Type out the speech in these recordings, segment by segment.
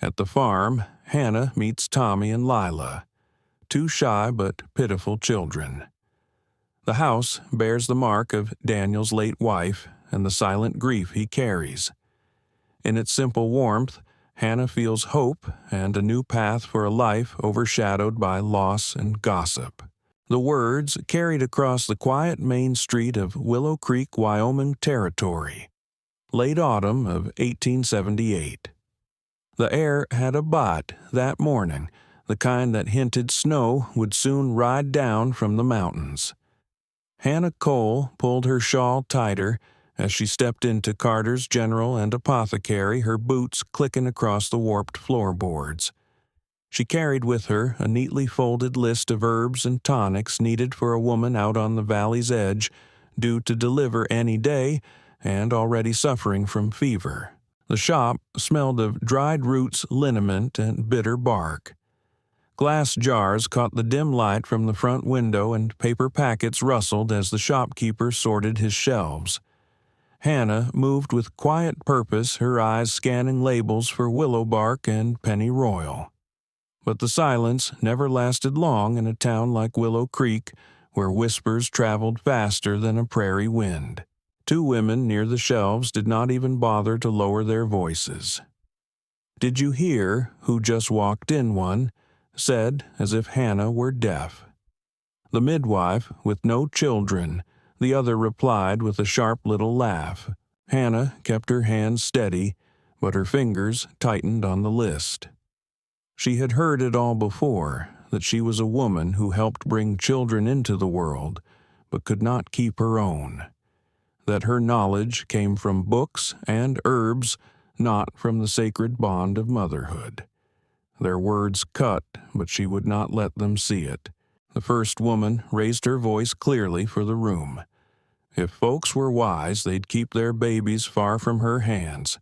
At the farm, Hannah meets Tommy and Lila, two shy but pitiful children. The house bears the mark of Daniel's late wife and the silent grief he carries. In its simple warmth, Hannah feels hope and a new path for a life overshadowed by loss and gossip. The words carried across the quiet main street of Willow Creek, Wyoming Territory, late autumn of 1878. The air had a bite that morning, the kind that hinted snow would soon ride down from the mountains. Hannah Cole pulled her shawl tighter as she stepped into Carter's General and Apothecary, her boots clicking across the warped floorboards. She carried with her a neatly folded list of herbs and tonics needed for a woman out on the valley's edge, due to deliver any day and already suffering from fever. The shop smelled of dried roots, liniment, and bitter bark. Glass jars caught the dim light from the front window, and paper packets rustled as the shopkeeper sorted his shelves. Hannah moved with quiet purpose, her eyes scanning labels for willow bark and pennyroyal. But the silence never lasted long in a town like Willow Creek, where whispers traveled faster than a prairie wind. Two women near the shelves did not even bother to lower their voices. "Did you hear who just walked in?" one said, as if Hannah were deaf. "The midwife, with no children," the other replied with a sharp little laugh. Hannah kept her hands steady, but her fingers tightened on the list. She had heard it all before, that she was a woman who helped bring children into the world, but could not keep her own. That her knowledge came from books and herbs, not from the sacred bond of motherhood. Their words cut, but she would not let them see it. The first woman raised her voice clearly for the room. If folks were wise, they'd keep their babies far from her hands.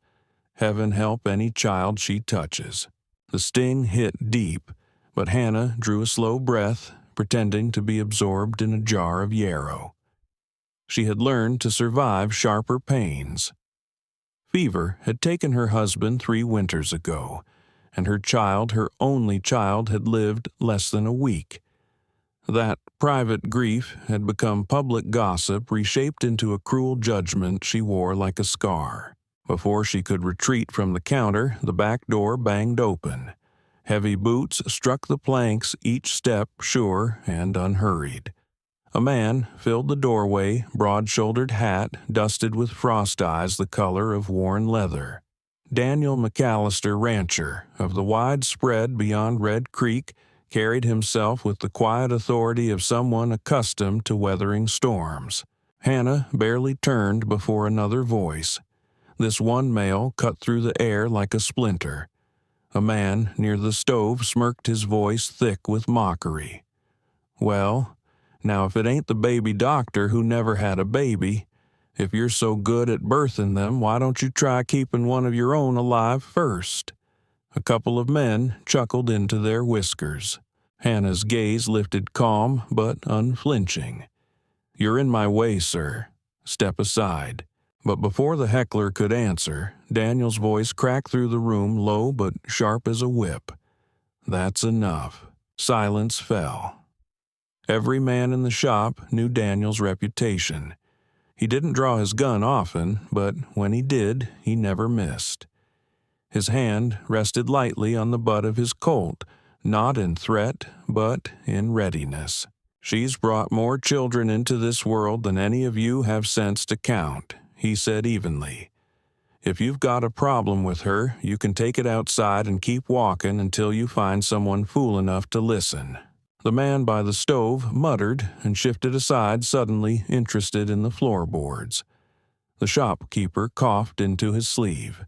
Heaven help any child she touches. The sting hit deep, but Hannah drew a slow breath, pretending to be absorbed in a jar of yarrow. She had learned to survive sharper pains. Fever had taken her husband 3 winters ago, and her child, her only child, had lived less than a week. That private grief had become public gossip, reshaped into a cruel judgment she wore like a scar. Before she could retreat from the counter, the back door banged open. Heavy boots struck the planks, each step sure and unhurried. A man filled the doorway, broad-shouldered hat, dusted with frost eyes the color of worn leather. Daniel McAllister, rancher, of the wide spread beyond Red Creek, carried himself with the quiet authority of someone accustomed to weathering storms. Hannah barely turned before another voice. This one male cut through the air like a splinter. A man near the stove smirked, his voice thick with mockery. "Well, now if it ain't the baby doctor who never had a baby, if you're so good at birthing them, why don't you try keeping one of your own alive first?" A couple of men chuckled into their whiskers. Hannah's gaze lifted calm but unflinching. "You're in my way, sir. Step aside." But before the heckler could answer, Daniel's voice cracked through the room, low but sharp as a whip. "That's enough." Silence fell. Every man in the shop knew Daniel's reputation. He didn't draw his gun often, but when he did, he never missed. His hand rested lightly on the butt of his Colt, not in threat, but in readiness. "She's brought more children into this world than any of you have sense to count," he said evenly. "If you've got a problem with her, you can take it outside and keep walking until you find someone fool enough to listen." The man by the stove muttered and shifted aside, suddenly interested in the floorboards. The shopkeeper coughed into his sleeve.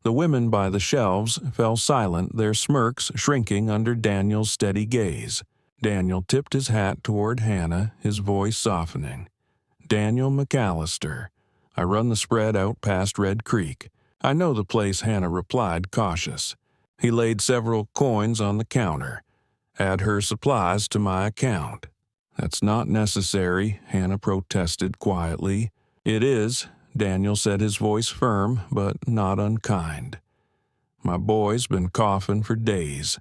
The women by the shelves fell silent, their smirks shrinking under Daniel's steady gaze. Daniel tipped his hat toward Hannah, his voice softening. "Daniel McAllister. I run the spread out past Red Creek." "I know the place," Hannah replied, cautious. He laid several coins on the counter. "Add her supplies to my account." "That's not necessary," Hannah protested quietly. "It is," Daniel said, his voice firm but not unkind. My boy's been coughing for days.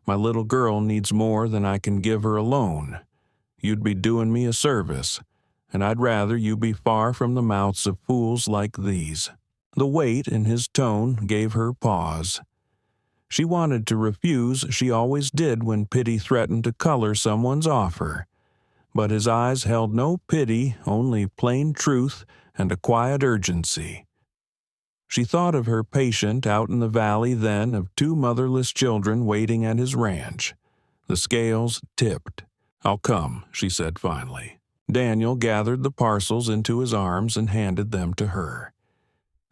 My little girl needs more than I can give her alone. You'd be doing me a service, and I'd rather you be far from the mouths of fools like these." The weight in his tone gave her pause. She wanted to refuse, she always did when pity threatened to color someone's offer. But his eyes held no pity, only plain truth and a quiet urgency. She thought of her patient out in the valley then, of 2 motherless children waiting at his ranch. The scales tipped. "I'll come," she said finally. Daniel gathered the parcels into his arms and handed them to her.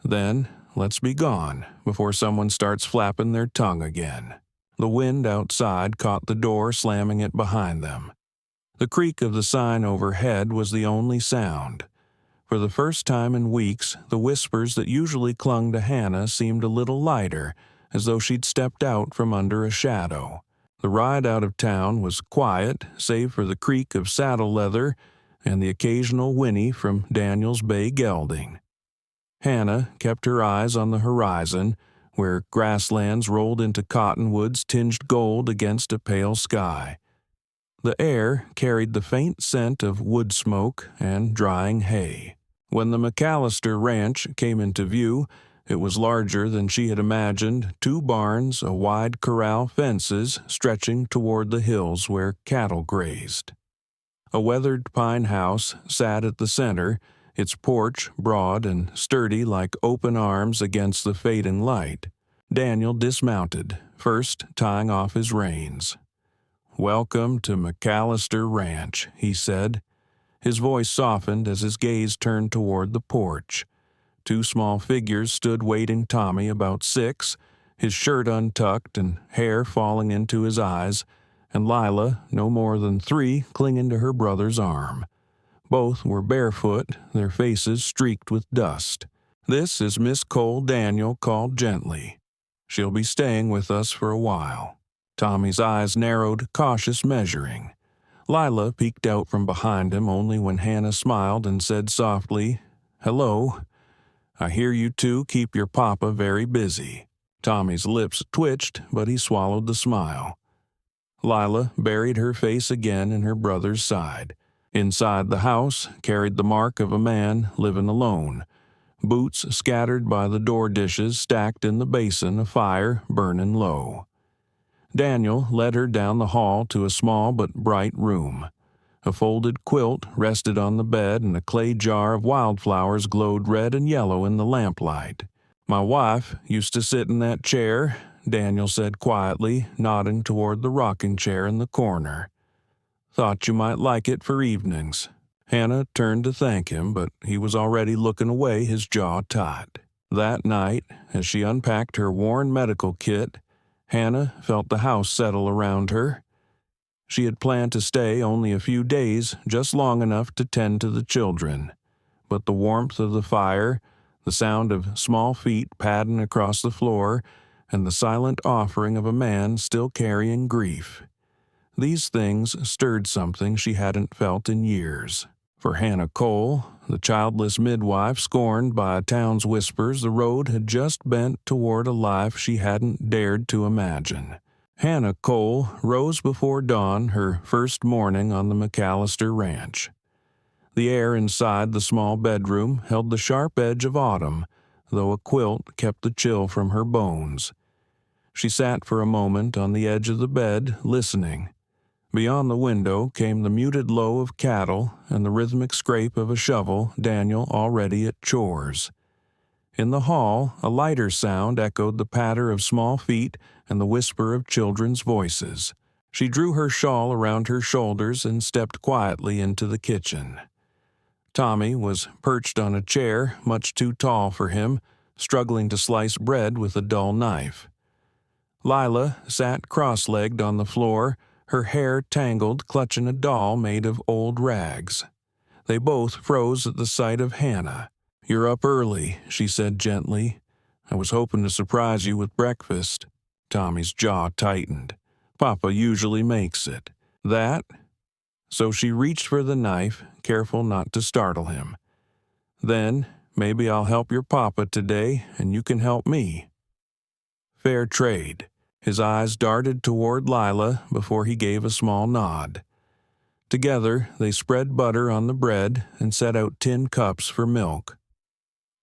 "Then let's be gone before someone starts flapping their tongue again." The wind outside caught the door, slamming it behind them. The creak of the sign overhead was the only sound. For the first time in weeks, the whispers that usually clung to Hannah seemed a little lighter, as though she'd stepped out from under a shadow. The ride out of town was quiet, save for the creak of saddle leather and the occasional whinny from Daniel's bay gelding. Hannah kept her eyes on the horizon, where grasslands rolled into cottonwoods tinged gold against a pale sky. The air carried the faint scent of wood smoke and drying hay. When the McAllister ranch came into view, it was larger than she had imagined, 2 barns, a wide corral, fences stretching toward the hills where cattle grazed. A weathered pine house sat at the center, its porch broad and sturdy like open arms against the fading light. Daniel dismounted, first tying off his reins. "Welcome to McAllister Ranch," he said. His voice softened as his gaze turned toward the porch. 2 small figures stood waiting Tommy, about 6, his shirt untucked and hair falling into his eyes, and Lila, no more than 3, clinging to her brother's arm. Both were barefoot, their faces streaked with dust. "This is Miss Cole," Daniel called gently. "She'll be staying with us for a while." Tommy's eyes narrowed, cautious measuring. Lila peeked out from behind him only when Hannah smiled and said softly, "Hello. I hear you 2 keep your papa very busy." Tommy's lips twitched, but he swallowed the smile. Lila buried her face again in her brother's side. Inside the house carried the mark of a man living alone. Boots scattered by the door dishes stacked in the basin, a fire burning low. Daniel led her down the hall to a small but bright room. A folded quilt rested on the bed, and a clay jar of wildflowers glowed red and yellow in the lamplight. "My wife used to sit in that chair," Daniel said quietly, nodding toward the rocking chair in the corner. "Thought you might like it for evenings." Hannah turned to thank him, but he was already looking away, his jaw tight. That night, as she unpacked her worn medical kit, Hannah felt the house settle around her. She had planned to stay only a few days, just long enough to tend to the children. But the warmth of the fire, the sound of small feet padding across the floor, and the silent offering of a man still carrying grief. These things stirred something she hadn't felt in years. For Hannah Cole, the childless midwife scorned by a town's whispers, the road had just bent toward a life she hadn't dared to imagine. Hannah Cole rose before dawn, her first morning on the McAllister ranch. The air inside the small bedroom held the sharp edge of autumn, though a quilt kept the chill from her bones. She sat for a moment on the edge of the bed, listening. Beyond the window came the muted low of cattle and the rhythmic scrape of a shovel, Daniel already at chores. In the hall, a lighter sound echoed the patter of small feet and the whisper of children's voices. She drew her shawl around her shoulders and stepped quietly into the kitchen. Tommy was perched on a chair, much too tall for him, struggling to slice bread with a dull knife. Lila sat cross-legged on the floor, her hair tangled, clutching a doll made of old rags. They both froze at the sight of Hannah. "You're up early," she said gently. "I was hoping to surprise you with breakfast." Tommy's jaw tightened. "Papa usually makes it." "That?" So she reached for the knife, careful not to startle him. "Then maybe I'll help your papa today, and you can help me." Fair trade. His eyes darted toward Lila before he gave a small nod. Together, they spread butter on the bread and set out tin cups for milk.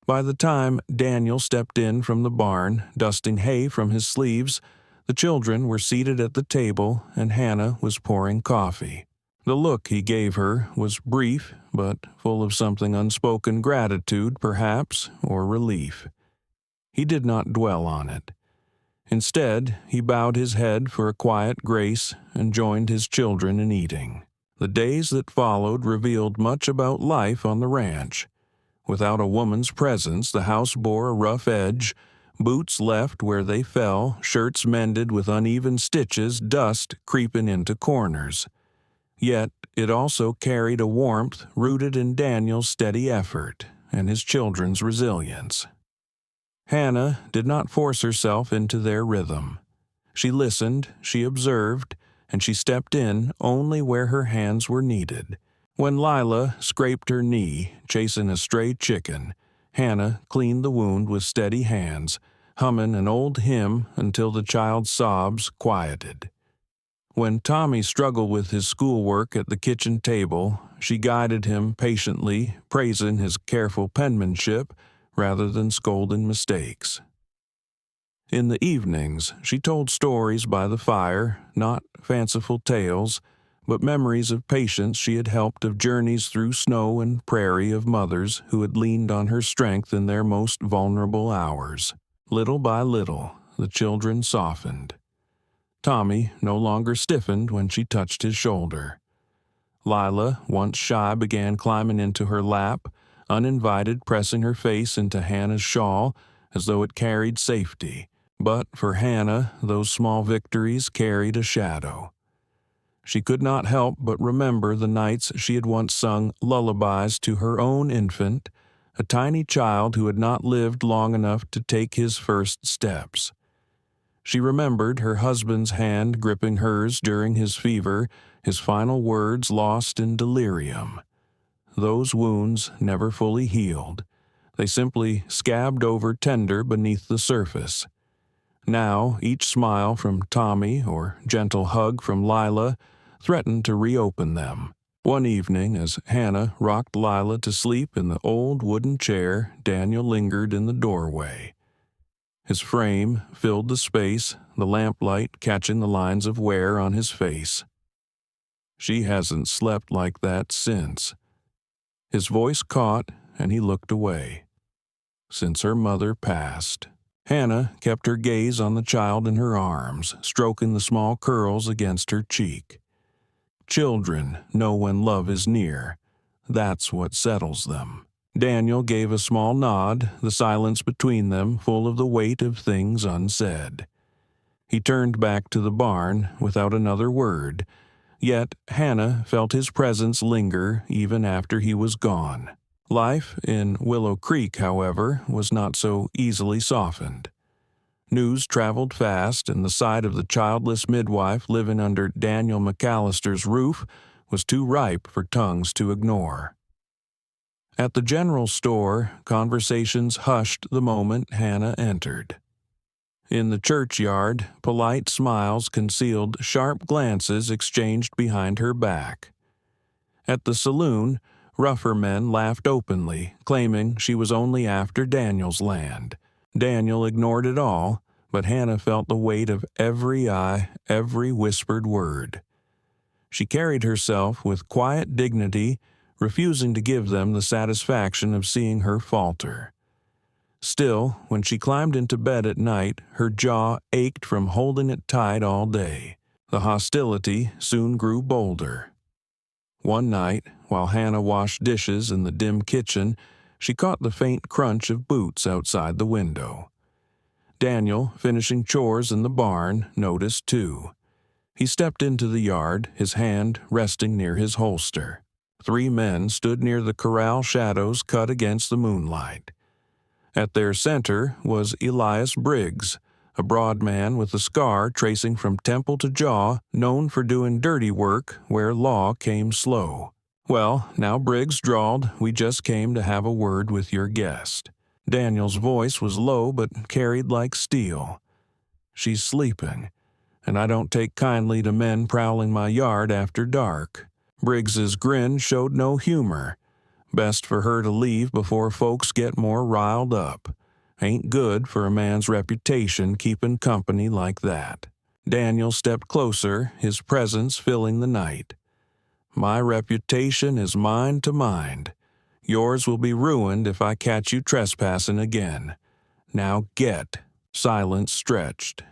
By the time Daniel stepped in from the barn, dusting hay from his sleeves, the children were seated at the table and Hannah was pouring coffee. The look he gave her was brief, but full of something unspoken gratitude, perhaps, or relief. He did not dwell on it. Instead, he bowed his head for a quiet grace and joined his children in eating. The days that followed revealed much about life on the ranch. Without a woman's presence, the house bore a rough edge, boots left where they fell, shirts mended with uneven stitches, dust creeping into corners. Yet it also carried a warmth rooted in Daniel's steady effort and his children's resilience. Hannah did not force herself into their rhythm. She listened, she observed, and she stepped in only where her hands were needed. When Lila scraped her knee, chasing a stray chicken, Hannah cleaned the wound with steady hands, humming an old hymn until the child's sobs quieted. When Tommy struggled with his schoolwork at the kitchen table, she guided him patiently, praising his careful penmanship rather than scolding mistakes. In the evenings, she told stories by the fire, not fanciful tales, but memories of patients she had helped, of journeys through snow and prairie, of mothers who had leaned on her strength in their most vulnerable hours. Little by little, the children softened. Tommy no longer stiffened when she touched his shoulder. Lila, once shy, began climbing into her lap, uninvited, pressing her face into Hannah's shawl as though it carried safety. But for Hannah, those small victories carried a shadow. She could not help but remember the nights she had once sung lullabies to her own infant, a tiny child who had not lived long enough to take his first steps. She remembered her husband's hand gripping hers during his fever, his final words lost in delirium. Those wounds never fully healed. They simply scabbed over tender beneath the surface. Now, each smile from Tommy or gentle hug from Lila threatened to reopen them. One evening, as Hannah rocked Lila to sleep in the old wooden chair, Daniel lingered in the doorway. His frame filled the space, the lamplight catching the lines of wear on his face. "She hasn't slept like that since." His voice caught, and he looked away. "Since her mother passed." Hannah kept her gaze on the child in her arms, stroking the small curls against her cheek. Children know when love is near. That's what settles them. Daniel gave a small nod, the silence between them full of the weight of things unsaid. He turned back to the barn without another word, yet Hannah felt his presence linger even after he was gone. Life in Willow Creek, however, was not so easily softened. News traveled fast, and the sight of the childless midwife living under Daniel McAllister's roof was too ripe for tongues to ignore. At the general store, conversations hushed the moment Hannah entered. In the churchyard, polite smiles concealed sharp glances exchanged behind her back. At the saloon, rougher men laughed openly, claiming she was only after Daniel's land. Daniel ignored it all, but Hannah felt the weight of every eye, every whispered word. She carried herself with quiet dignity, refusing to give them the satisfaction of seeing her falter. Still, when she climbed into bed at night, her jaw ached from holding it tight all day. The hostility soon grew bolder. One night, while Hannah washed dishes in the dim kitchen, she caught the faint crunch of boots outside the window. Daniel, finishing chores in the barn, noticed too. He stepped into the yard, his hand resting near his holster. 3 men stood near the corral shadows cut against the moonlight. At their center was Elias Briggs, a broad man with a scar tracing from temple to jaw, known for doing dirty work where law came slow. "Well, now," Briggs drawled, "we just came to have a word with your guest." Daniel's voice was low but carried like steel. She's sleeping, and I don't take kindly to men prowling my yard after dark." Briggs's grin showed no humor. Best for her to leave before folks get more riled up. Ain't good for a man's reputation keeping company like that. Daniel stepped closer, his presence filling the night. "My reputation is mine to mind. Yours will be ruined if I catch you trespassing again. Now get." Silence stretched.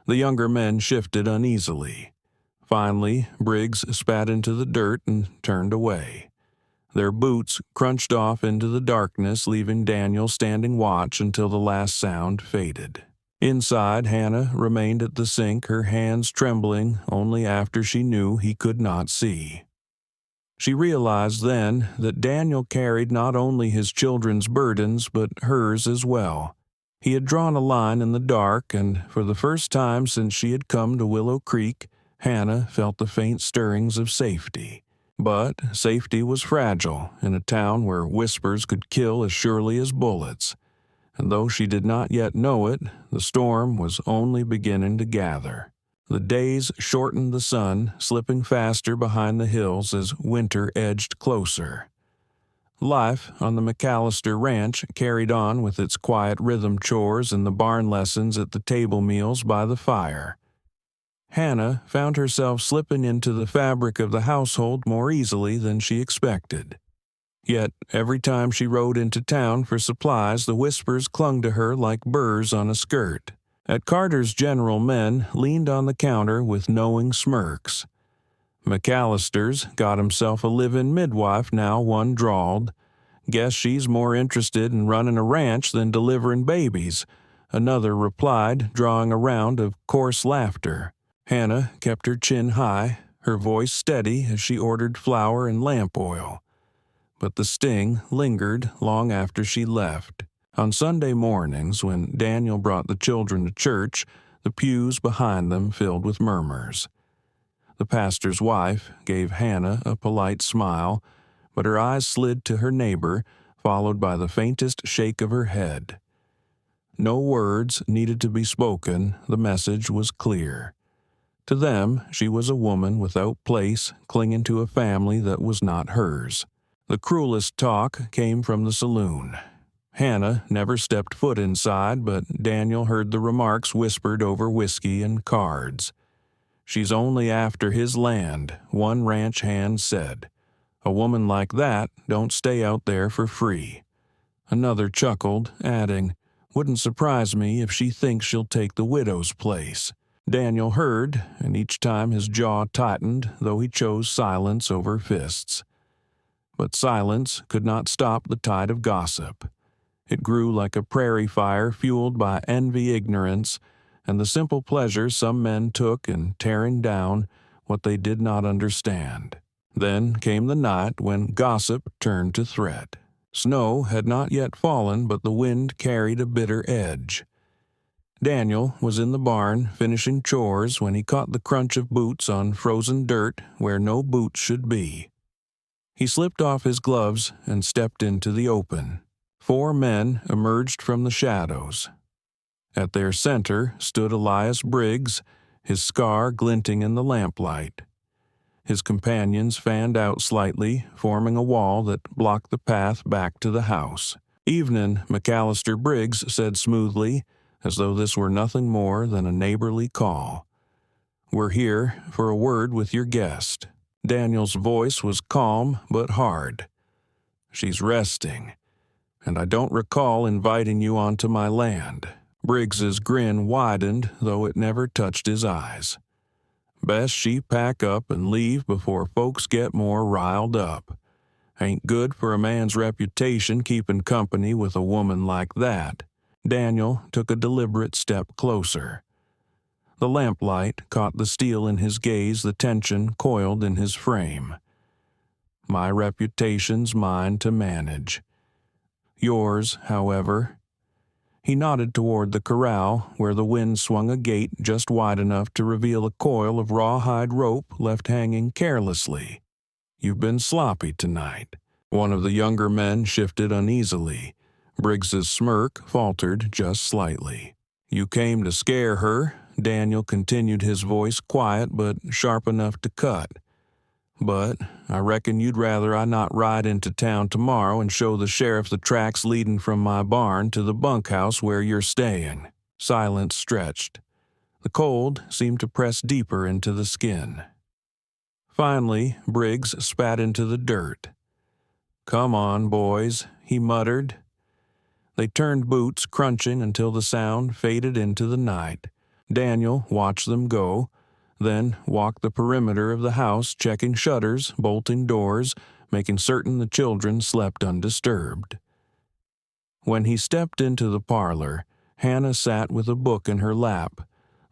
The younger men shifted uneasily. Finally, Briggs spat into the dirt and turned away. Their boots crunched off into the darkness, leaving Daniel standing watch until the last sound faded. Inside, Hannah remained at the sink, her hands trembling only after she knew he could not see. She realized then that Daniel carried not only his children's burdens but hers as well. He had drawn a line in the dark, and for the first time since she had come to Willow Creek, Hannah felt the faint stirrings of safety. But safety was fragile in a town where whispers could kill as surely as bullets. And though she did not yet know it, the storm was only beginning to gather. The days shortened the sun, slipping faster behind the hills as winter edged closer. Life on the McAllister ranch carried on with its quiet rhythm chores and the barn lessons at the table meals by the fire. Hannah found herself slipping into the fabric of the household more easily than she expected. Yet every time she rode into town for supplies, the whispers clung to her like burrs on a skirt. At Carter's, General men leaned on the counter with knowing smirks. McAllister's got himself a live-in midwife now, one drawled. "Guess she's more interested in running a ranch than delivering babies," another replied, drawing a round of coarse laughter. Hannah kept her chin high, her voice steady as she ordered flour and lamp oil. But the sting lingered long after she left. On Sunday mornings, when Daniel brought the children to church, the pews behind them filled with murmurs. The pastor's wife gave Hannah a polite smile, but her eyes slid to her neighbor, followed by the faintest shake of her head. No words needed to be spoken, the message was clear. To them, she was a woman without place, clinging to a family that was not hers. The cruelest talk came from the saloon. Hannah never stepped foot inside, but Daniel heard the remarks whispered over whiskey and cards. "She's only after his land," one ranch hand said. "A woman like that don't stay out there for free." Another chuckled, adding, "Wouldn't surprise me if she thinks she'll take the widow's place." Daniel heard, and each time his jaw tightened, though he chose silence over fists. But silence could not stop the tide of gossip. It grew like a prairie fire fueled by envy, ignorance, and the simple pleasure some men took in tearing down what they did not understand. Then came the night when gossip turned to threat. Snow had not yet fallen, but the wind carried a bitter edge. Daniel was in the barn finishing chores when he caught the crunch of boots on frozen dirt where no boots should be. He slipped off his gloves and stepped into the open. 4 men emerged from the shadows. At their center stood Elias Briggs, his scar glinting in the lamplight. His companions fanned out slightly, forming a wall that blocked the path back to the house. "Evenin'," McAllister Briggs said smoothly, as though this were nothing more than a neighborly call. "We're here for a word with your guest." Daniel's voice was calm but hard. "She's resting, and I don't recall inviting you onto my land." Briggs's grin widened, though it never touched his eyes. "Best she pack up and leave before folks get more riled up. Ain't good for a man's reputation keeping company with a woman like that." Daniel took a deliberate step closer. The lamplight caught the steel in his gaze, the tension coiled in his frame. "My reputation's mine to manage. Yours, however." He nodded toward the corral, where the wind swung a gate just wide enough to reveal a coil of rawhide rope left hanging carelessly. "You've been sloppy tonight." One of the younger men shifted uneasily. Briggs's smirk faltered just slightly. "You came to scare her, Daniel continued, his voice quiet but sharp enough to cut. "But I reckon you'd rather I not ride into town tomorrow and show the sheriff the tracks leading from my barn to the bunkhouse where you're staying." Silence stretched. The cold seemed to press deeper into the skin. Finally, Briggs spat into the dirt. "Come on, boys," he muttered. They turned boots, crunching until the sound faded into the night. Daniel watched them go, then walked the perimeter of the house, checking shutters, bolting doors, making certain the children slept undisturbed. When he stepped into the parlor, Hannah sat with a book in her lap,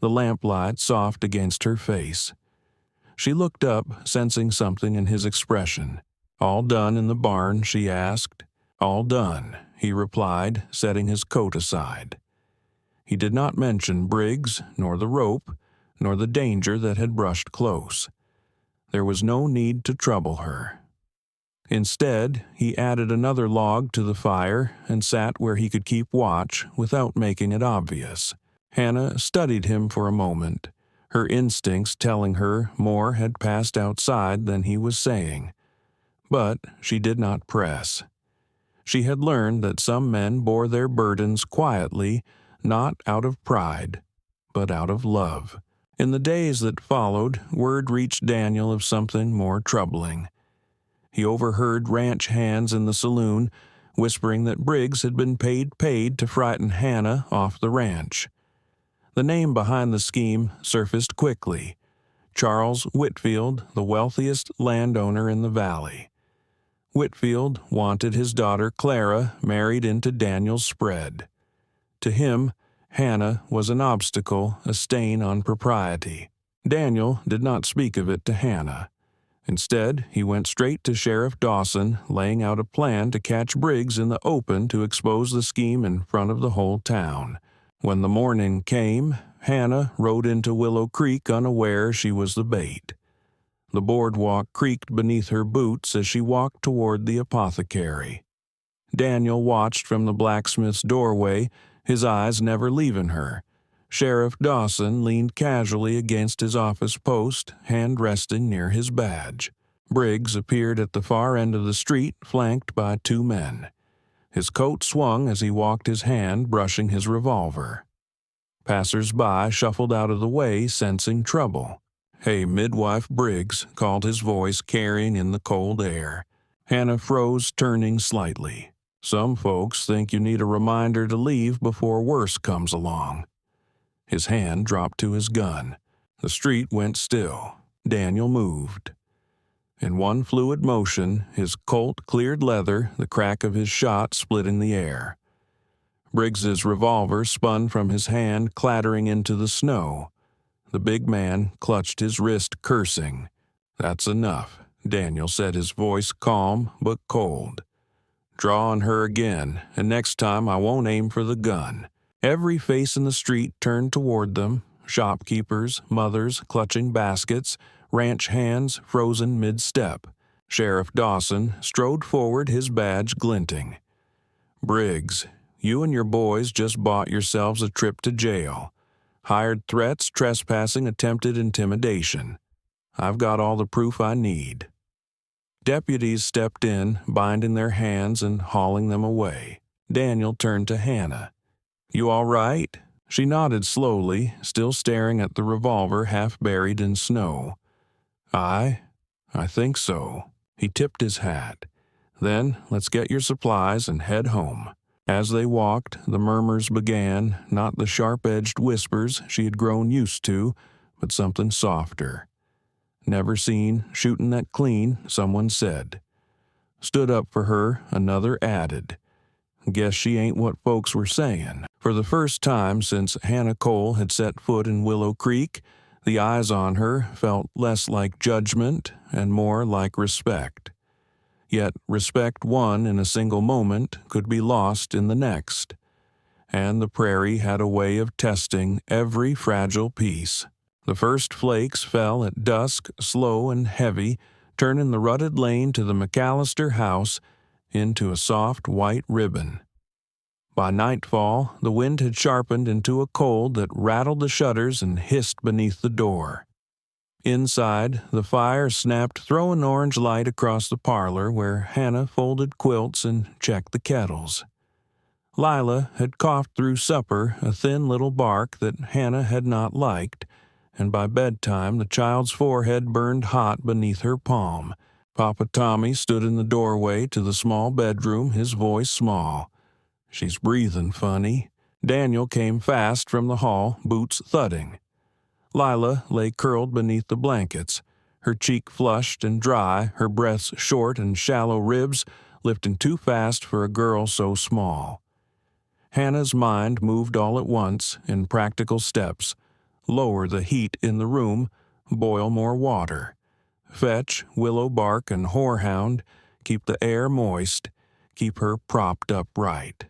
the lamplight soft against her face. She looked up, sensing something in his expression. "All done in the barn?" she asked. "All done," he replied, setting his coat aside. He did not mention Briggs, nor the rope, nor the danger that had brushed close. There was no need to trouble her. Instead, he added another log to the fire and sat where he could keep watch without making it obvious. Hannah studied him for a moment, her instincts telling her more had passed outside than he was saying. But she did not press. She had learned that some men bore their burdens quietly, not out of pride, but out of love. In the days that followed, word reached Daniel of something more troubling. He overheard ranch hands in the saloon whispering that Briggs had been paid to frighten Hannah off the ranch. The name behind the scheme surfaced quickly: Charles Whitfield, the wealthiest landowner in the valley. Whitfield wanted his daughter Clara married into Daniel's spread. To him, Hannah was an obstacle, a stain on propriety. Daniel did not speak of it to Hannah. Instead, he went straight to Sheriff Dawson, laying out a plan to catch Briggs in the open to expose the scheme in front of the whole town. When the morning came, Hannah rode into Willow Creek unaware she was the bait. The boardwalk creaked beneath her boots as she walked toward the apothecary. Daniel watched from the blacksmith's doorway, his eyes never leaving her. Sheriff Dawson leaned casually against his office post, hand resting near his badge. Briggs appeared at the far end of the street, flanked by two men. His coat swung as he walked, his hand brushing his revolver. Passers-by shuffled out of the way, sensing trouble. "Hey, Midwife Briggs," called his voice, carrying in the cold air. Hannah froze, turning slightly. "Some folks think you need a reminder to leave before worse comes along." His hand dropped to his gun. The street went still. Daniel moved. In one fluid motion, his Colt cleared leather, the crack of his shot splitting the air. Briggs's revolver spun from his hand, clattering into the snow. The big man clutched his wrist, cursing. "That's enough," Daniel said, his voice calm but cold. "Draw on her again, and next time I won't aim for the gun." Every face in the street turned toward them: shopkeepers, mothers clutching baskets, ranch hands frozen mid-step. Sheriff Dawson strode forward, his badge glinting. "Briggs, you and your boys just bought yourselves a trip to jail. Hired threats, trespassing, attempted intimidation. I've got all the proof I need." Deputies stepped in, binding their hands and hauling them away. Daniel turned to Hannah. "You all right?" She nodded slowly, still staring at the revolver half buried in snow. I think so." He tipped his hat. "Then let's get your supplies and head home." As they walked, the murmurs began, not the sharp-edged whispers she had grown used to, but something softer. "Never seen, shootin' that clean," someone said. "Stood up for her," another added. "Guess she ain't what folks were saying." For the first time since Hannah Cole had set foot in Willow Creek, the eyes on her felt less like judgment and more like respect. Yet respect won in a single moment could be lost in the next. And the prairie had a way of testing every fragile piece. The first flakes fell at dusk, slow and heavy, turning the rutted lane to the McAllister house into a soft white ribbon. By nightfall, the wind had sharpened into a cold that rattled the shutters and hissed beneath the door. Inside, the fire snapped throwing orange light across the parlor where Hannah folded quilts and checked the kettles. Lila had coughed through supper a thin little bark that Hannah had not liked, and by bedtime the child's forehead burned hot beneath her palm. Papa Tommy stood in the doorway to the small bedroom, his voice small. "She's breathing funny." Daniel came fast from the hall, boots thudding. Lila lay curled beneath the blankets, her cheek flushed and dry, her breaths short and shallow ribs lifting too fast for a girl so small. Hannah's mind moved all at once in practical steps. Lower the heat in the room, boil more water. Fetch willow bark and horehound, keep the air moist, keep her propped up right.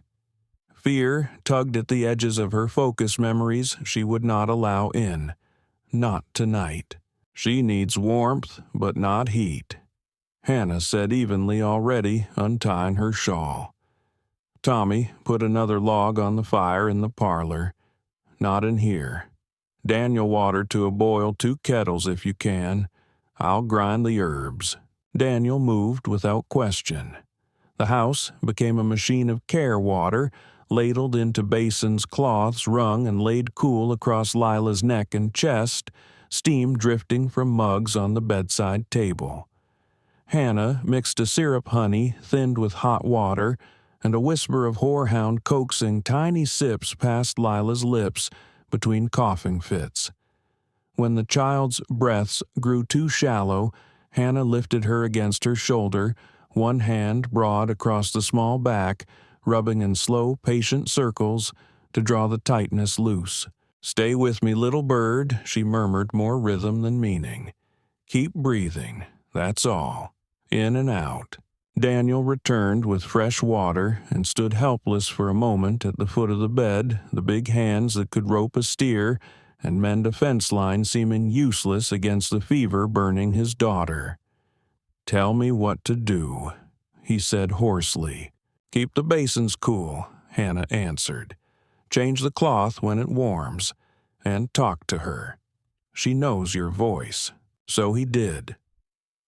Fear tugged at the edges of her focus memories she would not allow in. Not tonight. She needs warmth, but not heat. Hannah said evenly already, untying her shawl. Tommy put another log on the fire in the parlor. Not in here. Daniel water to a boil 2 kettles if you can. I'll grind the herbs. Daniel moved without question. The house became a machine of care water, ladled into basins, cloths wrung and laid cool across Lila's neck and chest, steam drifting from mugs on the bedside table. Hannah mixed a syrup honey thinned with hot water, and a whisper of horehound coaxing tiny sips past Lila's lips between coughing fits. When the child's breaths grew too shallow, Hannah lifted her against her shoulder, one hand broad across the small back, rubbing in slow, patient circles to draw the tightness loose. "Stay with me, little bird," she murmured, more rhythm than meaning. "Keep breathing, that's all. In and out." Daniel returned with fresh water and stood helpless for a moment at the foot of the bed, the big hands that could rope a steer and mend a fence line seeming useless against the fever burning his daughter. "Tell me what to do," he said hoarsely. "Keep the basins cool," Hannah answered. "Change the cloth when it warms, and talk to her. She knows your voice." So he did.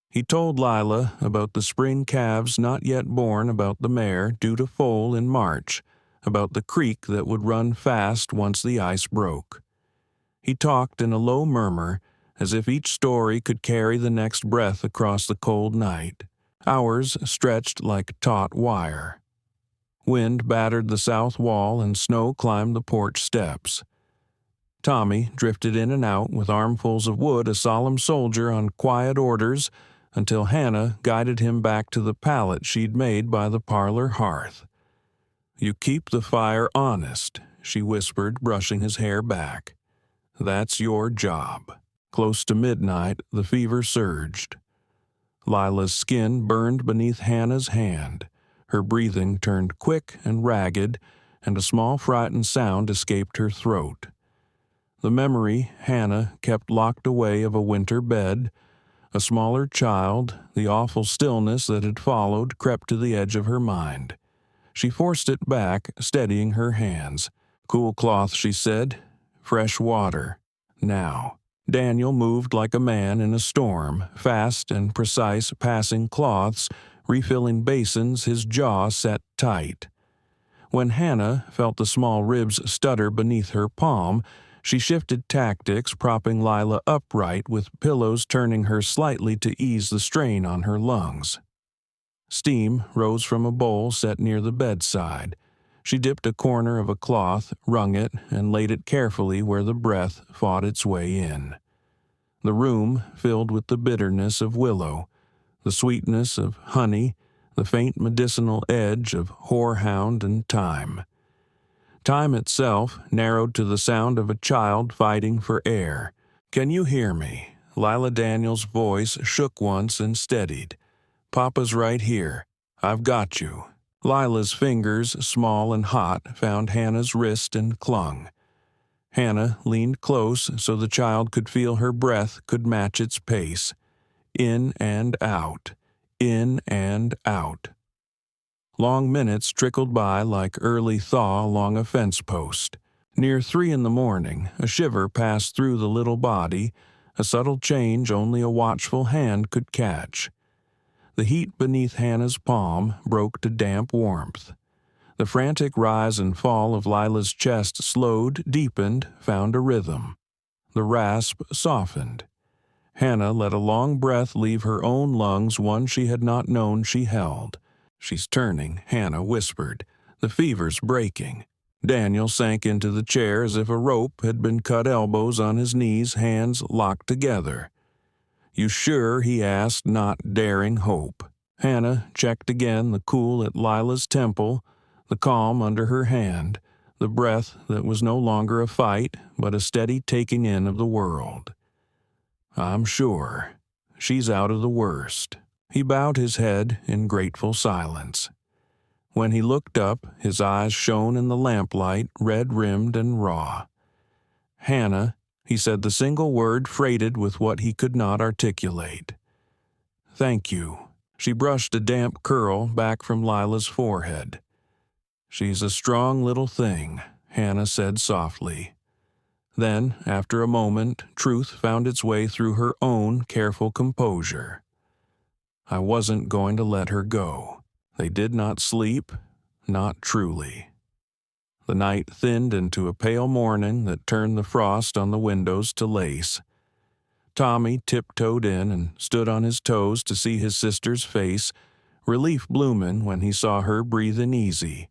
He told Lila about the spring calves not yet born, about the mare due to foal in March, about the creek that would run fast once the ice broke. He talked in a low murmur, as if each story could carry the next breath across the cold night. Hours stretched like taut wire. Wind battered the south wall and snow climbed the porch steps. Tommy drifted in and out with armfuls of wood, a solemn soldier on quiet orders, until Hannah guided him back to the pallet she'd made by the parlor hearth. "You keep the fire honest," she whispered, brushing his hair back. "That's your job." Close to midnight, the fever surged. Lila's skin burned beneath Hannah's hand. Her breathing turned quick and ragged, and a small frightened sound escaped her throat. The memory Hannah kept locked away of a winter bed, a smaller child, the awful stillness that had followed, crept to the edge of her mind. She forced it back, steadying her hands. "Cool cloth," she said. "Fresh water. Now." Daniel moved like a man in a storm, fast and precise, passing cloths, refilling basins, his jaw set tight. When Hannah felt the small ribs stutter beneath her palm, she shifted tactics, propping Lila upright with pillows turning her slightly to ease the strain on her lungs. Steam rose from a bowl set near the bedside. She dipped a corner of a cloth, wrung it, and laid it carefully where the breath fought its way in. The room filled with the bitterness of willow, the sweetness of honey, the faint medicinal edge of horehound and thyme. Time itself narrowed to the sound of a child fighting for air. "Can you hear me?" Lila Daniels' voice shook once and steadied. "Papa's right here. I've got you." Lila's fingers, small and hot, found Hannah's wrist and clung. Hannah leaned close so the child could feel her breath could match its pace. In and out, in and out. Long minutes trickled by like early thaw along a fence post. Near 3 in the morning, a shiver passed through the little body, a subtle change only a watchful hand could catch. The heat beneath Hannah's palm broke to damp warmth. The frantic rise and fall of Lila's chest slowed, deepened, found a rhythm. The rasp softened. Hannah let a long breath leave her own lungs, one she had not known she held. "She's turning," Hannah whispered. "The fever's breaking." Daniel sank into the chair as if a rope had been cut, elbows on his knees, hands locked together. "You sure?" he asked, not daring hope. Hannah checked again, the cool at Lila's temple, the calm under her hand, the breath that was no longer a fight, but a steady taking in of the world. "I'm sure. She's out of the worst." He bowed his head in grateful silence. When he looked up, his eyes shone in the lamplight, red-rimmed and raw. "Hannah," he said the single word freighted with what he could not articulate. "Thank you." She brushed a damp curl back from Lila's forehead. "She's a strong little thing," Hannah said softly. Then, after a moment, truth found its way through her own careful composure. "I wasn't going to let her go." They did not sleep, not truly. The night thinned into a pale morning that turned the frost on the windows to lace. Tommy tiptoed in and stood on his toes to see his sister's face, relief blooming when he saw her breathing easy,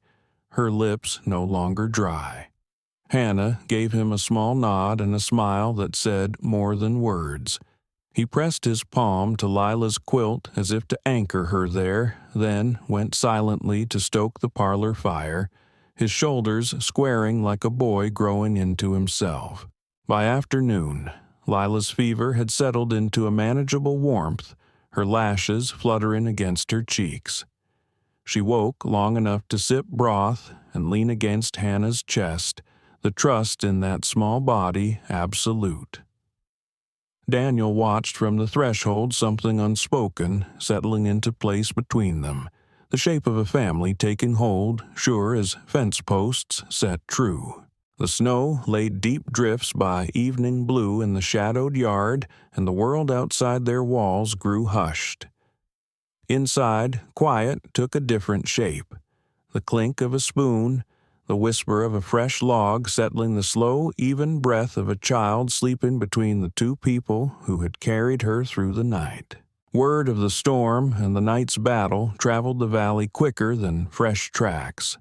her lips no longer dry. Hannah gave him a small nod and a smile that said more than words. He pressed his palm to Lila's quilt as if to anchor her there, then went silently to stoke the parlor fire, his shoulders squaring like a boy growing into himself. By afternoon, Lila's fever had settled into a manageable warmth, her lashes fluttering against her cheeks. She woke long enough to sip broth and lean against Hannah's chest, the trust in that small body absolute. Daniel watched from the threshold, something unspoken settling into place between them, the shape of a family taking hold, sure as fence posts set true. The snow laid deep drifts by evening blue in the shadowed yard, and the world outside their walls grew hushed. Inside, quiet took a different shape. The clink of a spoon, the whisper of a fresh log settling the slow, even breath of a child sleeping between the two people who had carried her through the night. Word of the storm and the night's battle traveled the valley quicker than fresh tracks.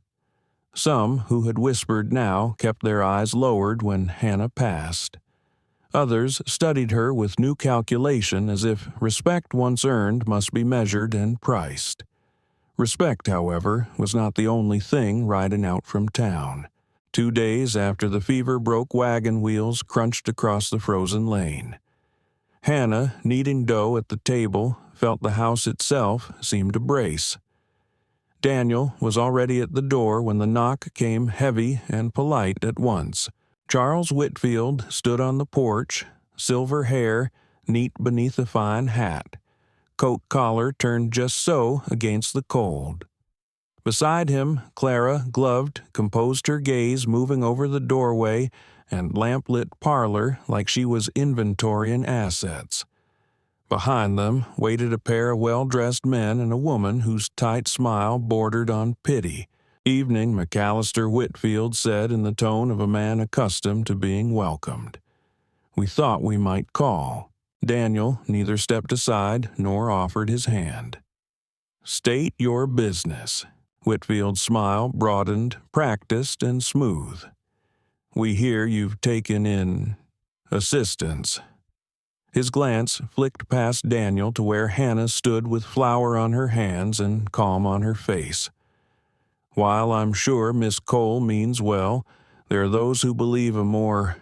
Some who had whispered now kept their eyes lowered when Hannah passed. Others studied her with new calculation, as if respect once earned must be measured and priced. Respect, however, was not the only thing riding out from town. 2 days after the fever broke, wagon wheels crunched across the frozen lane. Hannah, kneading dough at the table, felt the house itself seem to brace. Daniel was already at the door when the knock came heavy and polite at once. Charles Whitfield stood on the porch, silver hair neat beneath a fine hat, coat collar turned just so against the cold. Beside him, Clara, gloved, composed her gaze, moving over the doorway and lamp-lit parlor like she was inventorying assets. Behind them waited a pair of well-dressed men and a woman whose tight smile bordered on pity. "Evening," McAllister Whitfield said in the tone of a man accustomed to being welcomed. "We thought we might call." Daniel neither stepped aside nor offered his hand. "State your business." Whitfield's smile broadened, practiced, and smooth. "We hear you've taken in assistance." His glance flicked past Daniel to where Hannah stood with flour on her hands and calm on her face. "While I'm sure Miss Cole means well, there are those who believe a more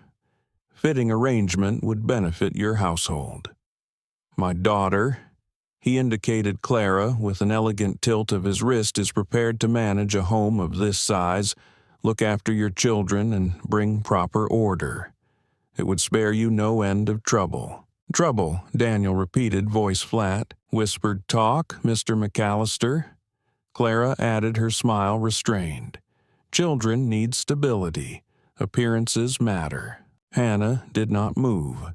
fitting arrangement would benefit your household. My daughter," he indicated Clara with an elegant tilt of his wrist, "is prepared to manage a home of this size, look after your children, and bring proper order. It would spare you no end of trouble." "Trouble," Daniel repeated, voice flat. "Whispered talk, Mr. McAllister?" Clara added her smile restrained. Children need stability. Appearances matter. Hannah did not move.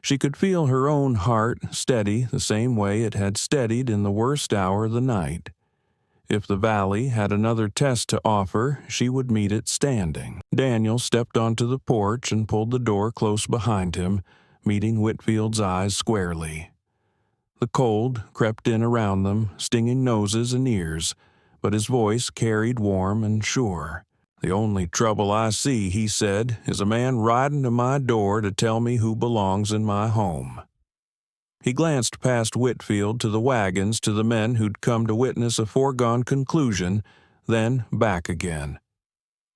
She could feel her own heart steady the same way it had steadied in the worst hour of the night. If the valley had another test to offer, she would meet it standing. Daniel stepped onto the porch and pulled the door close behind him, meeting Whitfield's eyes squarely. The cold crept in around them, stinging noses and ears, but his voice carried warm and sure. "The only trouble I see," he said, "is a man riding to my door to tell me who belongs in my home." He glanced past Whitfield to the wagons to the men who'd come to witness a foregone conclusion, then back again.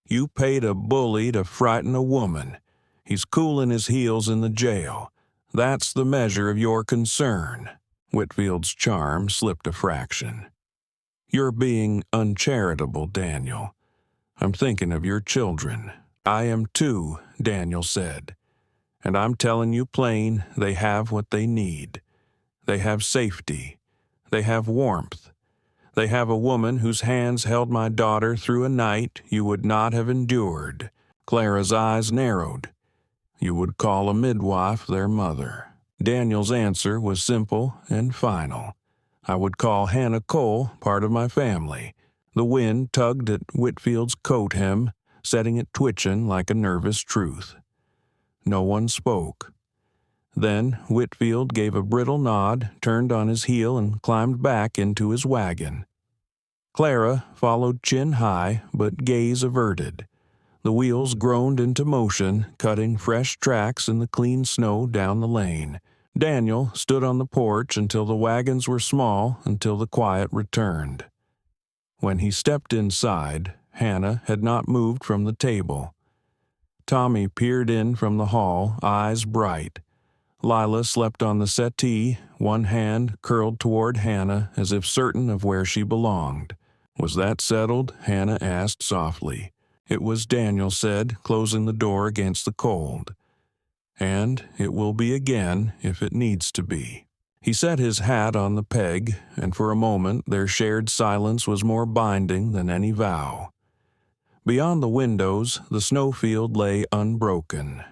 "You paid a bully to frighten a woman. He's cooling his heels in the jail. That's the measure of your concern." Whitfield's charm slipped a fraction. "You're being uncharitable, Daniel. I'm thinking of your children." "I am too," Daniel said. "And I'm telling you plain, they have what they need. They have safety. They have warmth. They have a woman whose hands held my daughter through a night you would not have endured." Clara's eyes narrowed. "You would call a midwife their mother." Daniel's answer was simple and final. "I would call Hannah Cole part of my family." The wind tugged at Whitfield's coat hem, setting it twitching like a nervous truth. No one spoke. Then Whitfield gave a brittle nod, turned on his heel, and climbed back into his wagon. Clara followed chin high, but gaze averted. The wheels groaned into motion, cutting fresh tracks in the clean snow down the lane. Daniel stood on the porch until the wagons were small, until the quiet returned. When he stepped inside, Hannah had not moved from the table. Tommy peered in from the hall, eyes bright. Lila slept on the settee, one hand curled toward Hannah as if certain of where she belonged. "Was that settled?" Hannah asked softly. "It was," Daniel said, closing the door against the cold. "And it will be again if it needs to be." He set his hat on the peg, and for a moment their shared silence was more binding than any vow. Beyond the windows, the snowfield lay unbroken.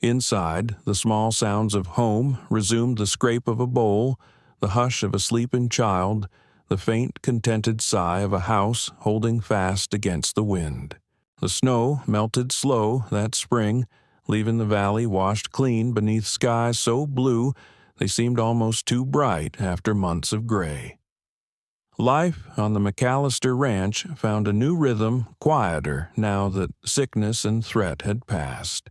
Inside, the small sounds of home resumed the scrape of a bowl, the hush of a sleeping child, the faint, contented sigh of a house holding fast against the wind. The snow melted slow that spring, leaving the valley washed clean beneath skies so blue they seemed almost too bright after months of gray. Life on the McAllister ranch found a new rhythm, quieter now that sickness and threat had passed.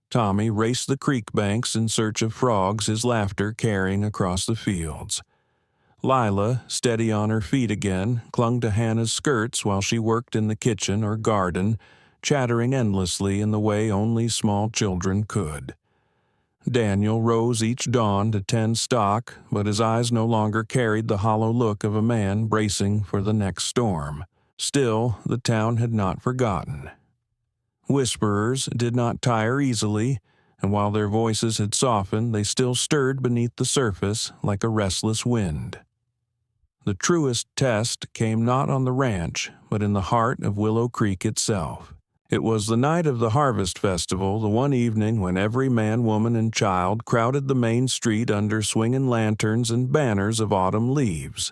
Tommy raced the creek banks in search of frogs, his laughter carrying across the fields. Lila, steady on her feet again, clung to Hannah's skirts while she worked in the kitchen or garden, chattering endlessly in the way only small children could. Daniel rose each dawn to tend stock, but his eyes no longer carried the hollow look of a man bracing for the next storm. Still, the town had not forgotten. Whisperers did not tire easily, and while their voices had softened, they still stirred beneath the surface like a restless wind. The truest test came not on the ranch, but in the heart of Willow Creek itself. It was the night of the Harvest Festival, the one evening when every man, woman, and child crowded the main street under swinging lanterns and banners of autumn leaves.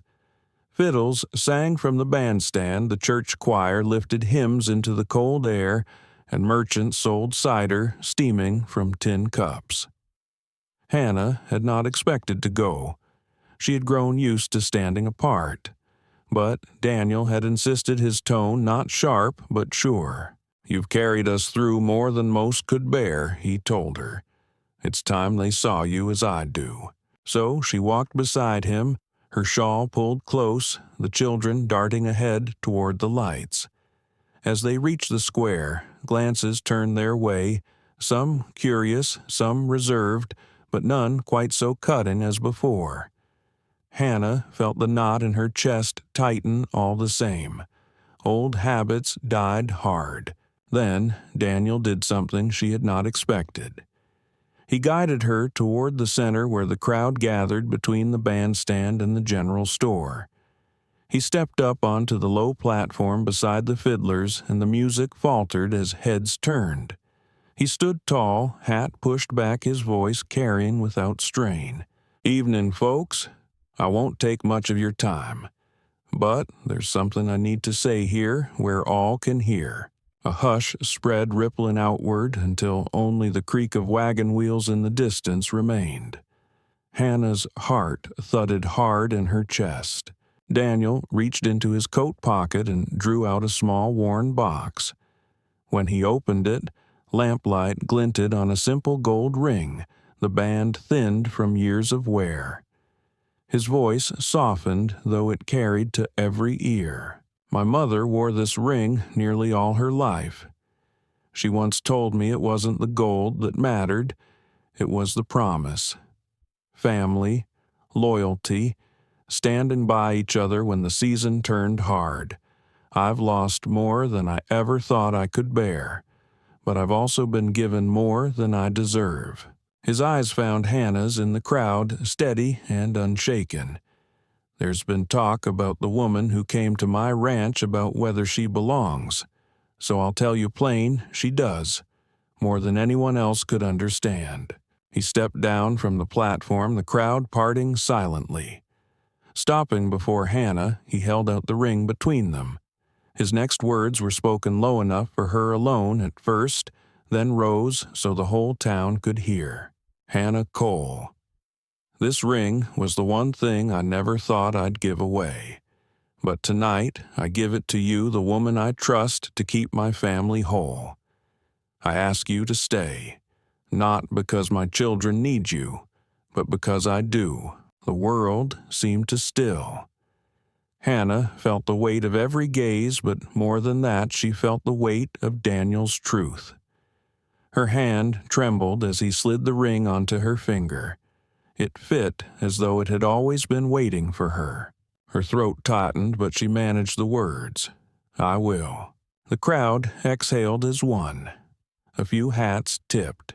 Fiddles sang from the bandstand, the church choir lifted hymns into the cold air, and merchants sold cider steaming from tin cups. Hannah had not expected to go. She had grown used to standing apart. But Daniel had insisted, his tone not sharp but sure. "You've carried us through more than most could bear," he told her. "It's time they saw you as I do." So she walked beside him, her shawl pulled close, the children darting ahead toward the lights. As they reached the square, glances turned their way, some curious, some reserved, but none quite so cutting as before. Hannah felt the knot in her chest tighten all the same. Old habits died hard. Then Daniel did something she had not expected. He guided her toward the center where the crowd gathered between the bandstand and the general store. He stepped up onto the low platform beside the fiddlers, and the music faltered as heads turned. He stood tall, hat pushed back, his voice carrying without strain. "Evening, folks. I won't take much of your time. But there's something I need to say here where all can hear." A hush spread, rippling outward until only the creak of wagon wheels in the distance remained. Hannah's heart thudded hard in her chest. Daniel reached into his coat pocket and drew out a small worn box. When he opened it, lamplight glinted on a simple gold ring, the band thinned from years of wear. His voice softened, though it carried to every ear. "My mother wore this ring nearly all her life. She once told me it wasn't the gold that mattered, it was the promise. Family, loyalty, standing by each other when the season turned hard. I've lost more than I ever thought I could bear, but I've also been given more than I deserve." His eyes found Hannah's in the crowd, steady and unshaken. "There's been talk about the woman who came to my ranch about whether she belongs. So I'll tell you plain, she does, more than anyone else could understand." He stepped down from the platform, the crowd parting silently. Stopping before Hannah, he held out the ring between them. His next words were spoken low enough for her alone at first, then rose so the whole town could hear. "Hannah Cole. This ring was the one thing I never thought I'd give away. But tonight I give it to you, the woman I trust to keep my family whole. I ask you to stay, not because my children need you, but because I do." The world seemed to still. Hannah felt the weight of every gaze, but more than that, she felt the weight of Daniel's truth. Her hand trembled as he slid the ring onto her finger. It fit as though it had always been waiting for her. Her throat tightened, but she managed the words. "I will." The crowd exhaled as one. A few hats tipped.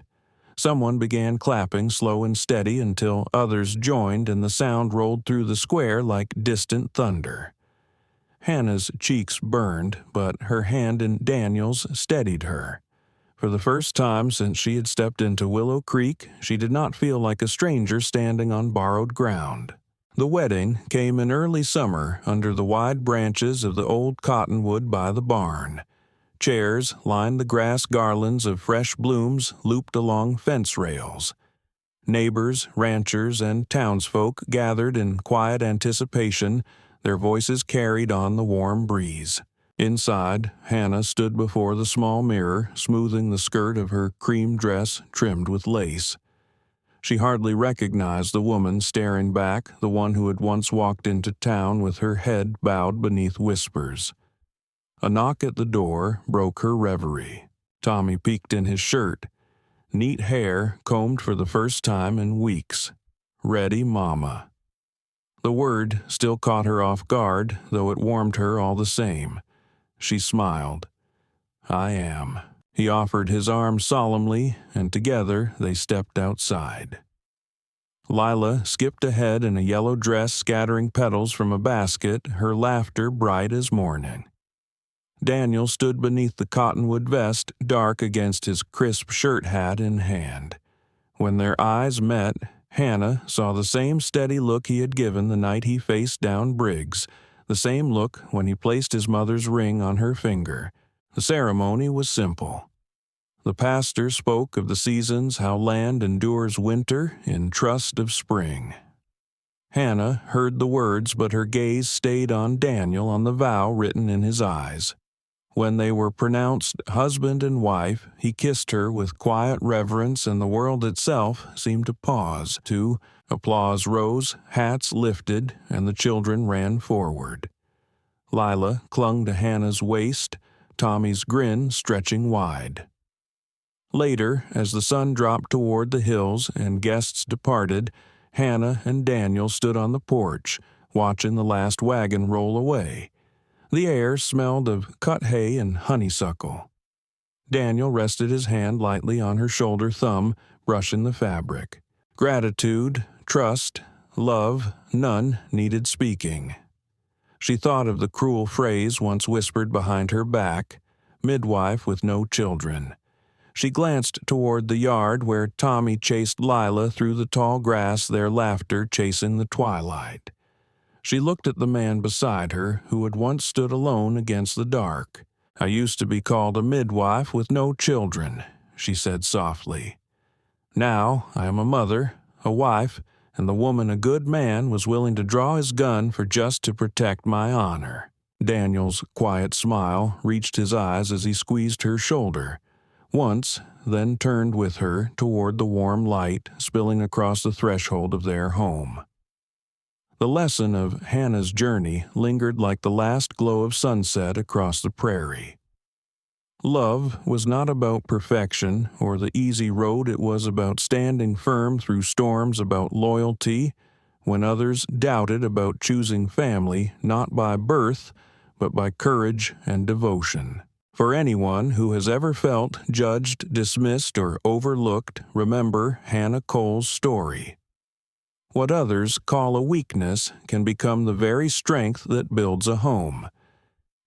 Someone began clapping slow and steady until others joined and the sound rolled through the square like distant thunder. Hannah's cheeks burned, but her hand in Daniel's steadied her. For the first time since she had stepped into Willow Creek, she did not feel like a stranger standing on borrowed ground. The wedding came in early summer under the wide branches of the old cottonwood by the barn. Chairs lined the grass garlands of fresh blooms looped along fence rails. Neighbors, ranchers, and townsfolk gathered in quiet anticipation, their voices carried on the warm breeze. Inside, Hannah stood before the small mirror, smoothing the skirt of her cream dress trimmed with lace. She hardly recognized the woman staring back, the one who had once walked into town with her head bowed beneath whispers. A knock at the door broke her reverie. Tommy peeked in his shirt. Neat hair combed for the first time in weeks. "Ready, Mama." The word still caught her off guard, though it warmed her all the same. She smiled. "I am." He offered his arm solemnly, and together they stepped outside. Lila skipped ahead in a yellow dress scattering petals from a basket, her laughter bright as morning. Daniel stood beneath the cottonwood vest, dark against his crisp shirt hat in hand. When their eyes met, Hannah saw the same steady look he had given the night he faced down Briggs, the same look when he placed his mother's ring on her finger. The ceremony was simple. The pastor spoke of the seasons, how land endures winter in trust of spring. Hannah heard the words, but her gaze stayed on Daniel, on the vow written in his eyes. When they were pronounced husband and wife, he kissed her with quiet reverence, and the world itself seemed to pause, too. Applause rose, hats lifted, and the children ran forward. Lila clung to Hannah's waist, Tommy's grin stretching wide. Later, as the sun dropped toward the hills and guests departed, Hannah and Daniel stood on the porch, watching the last wagon roll away. The air smelled of cut hay and honeysuckle. Daniel rested his hand lightly on her shoulder thumb, brushing the fabric. Gratitude, trust, love, none needed speaking. She thought of the cruel phrase once whispered behind her back, "Midwife with no children." She glanced toward the yard where Tommy chased Lila through the tall grass, their laughter chasing the twilight. She looked at the man beside her, who had once stood alone against the dark. "I used to be called a midwife with no children," she said softly. "Now I am a mother, a wife, and the woman a good man was willing to draw his gun for just to protect my honor." Daniel's quiet smile reached his eyes as he squeezed her shoulder, once, then turned with her toward the warm light spilling across the threshold of their home. The lesson of Hannah's journey lingered like the last glow of sunset across the prairie. Love was not about perfection or the easy road. It was about standing firm through storms, about loyalty when others doubted, about choosing family not by birth, but by courage and devotion. For anyone who has ever felt judged, dismissed, or overlooked, remember Hannah Cole's story. What others call a weakness can become the very strength that builds a home.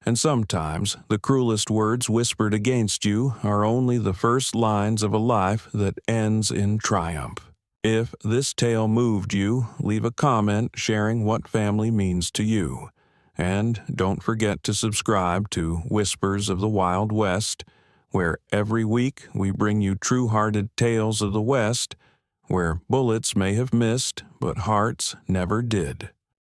And sometimes the cruelest words whispered against you are only the first lines of a life that ends in triumph. If this tale moved you, leave a comment sharing what family means to you. And don't forget to subscribe to Whispers of the Wild West, where every week we bring you true-hearted tales of the West, where bullets may have missed, but hearts never did.